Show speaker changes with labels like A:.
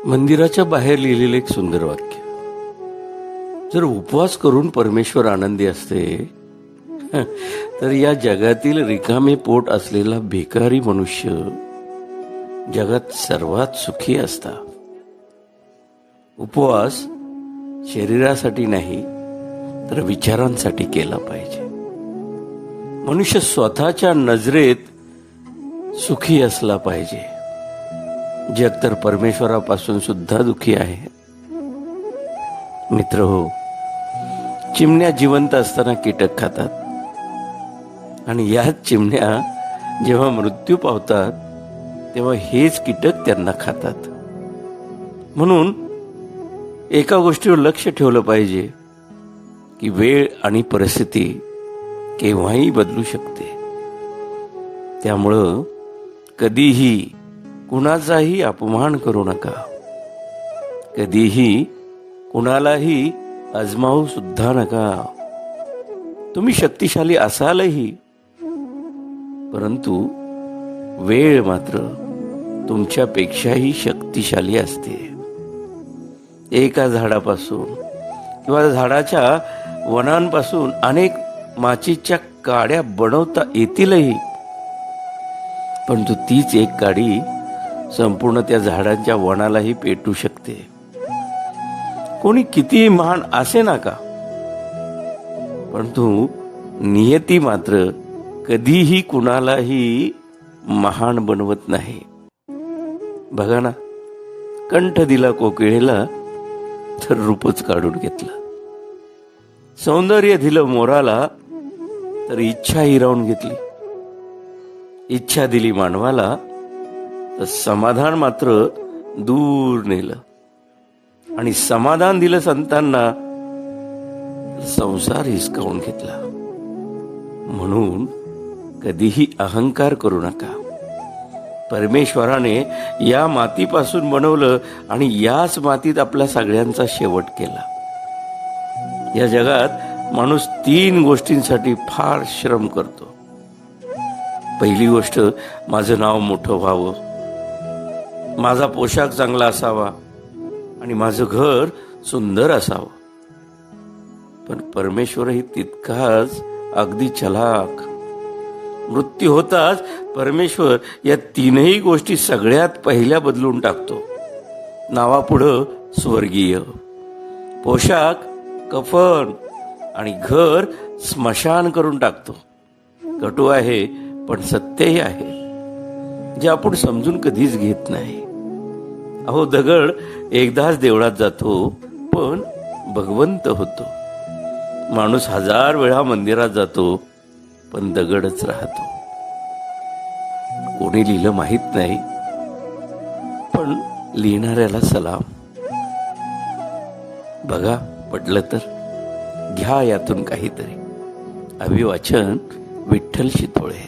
A: मंदिराच्या बाहेर लिहिलेलं एक सुंदर वाक्य. जर उपवास करून परमेश्वर आनंदी असते तर या जगातील रिकामे पोट असलेला भिकारी मनुष्य जगात सर्वात सुखी असता. उपवास शरीरासाठी नाही तर विचारांसाठी केला पाहिजे. मनुष्य स्वतःच्या नजरेत सुखी असला पाहिजे. जग तर परमेश्वरापासून सुद्धा दुखी आहे. मित्र हो, चिमण्या जिवंत असताना कीटक खातात आणि याच चिमण्या जेव्हा मृत्यू पावतात तेव्हा हेच कीटक त्यांना खातात. म्हणून एका गोष्टीवर लक्ष ठेवलं पाहिजे की वेळ आणि परिस्थिती केव्हाही बदलू शकते. त्यामुळं कधीही कुणाचाही अपमान करू नका. कधीही कुणालाही आजमावू सुद्धा नका. तुम्ही शक्तिशाली असालही, परंतु वेळ मात्र तुमच्यापेक्षाही शक्तिशाली असते. एका झाडापासून किंवा झाडाच्या वनांपासून अनेक माचीच्या काड्या बनवता येतीलही, परंतु तीच एक काडी संपूर्ण त्या झाडांच्या वनालाही पेटू शकते. कोणी कितीही महान असे नका, परंतु नियती मात्र कधीही कुणालाही महान बनवत नाही. बघा ना, कंठ दिला कोकिळेला तर रूपच काढून घेतलं. सौंदर्य दिलं मोराला तर इच्छा हिरावून घेतली. इच्छा दिली मानवाला तर समाधान मात्र दूर नेलं. आणि समाधान दिलं संतांना तर संसार हिसकावून घेतला. म्हणून कधीही अहंकार करू नका. परमेश्वराने या मातीपासून बनवलं आणि याच मातीत आपल्या सगळ्यांचा शेवट केला. या जगात माणूस 3 गोष्टींसाठी फार श्रम करतो. पहिली गोष्ट, माझं नाव मोठं व्हावं, माझा पोशाख चांगला असावा आणि माझं घर सुंदर असावं. पण परमेश्वरही तितकाच अगदी चलाख. मृत्यू होताच परमेश्वर या 3ही गोष्टी सगळ्यात पहिल्या बदलून टाकतो. नावापुढं स्वर्गीय, पोशाख कफन आणि घर स्मशान करून टाकतो. कटू आहे पण सत्यही आहे, जे आपण समजून कधीच घेत नाही. अहो, दगड एकदाच देवळात जातो पण भगवंत होतो. माणूस 1000 वेळा मंदिरात जातो पण दगडच राहतो. कोणी लिहिलं माहित नाही, पण लिहिणाऱ्याला सलाम. बघा, पटलं तर घ्या यातून काहीतरी. अभिवाचन विठ्ठल शितोळे.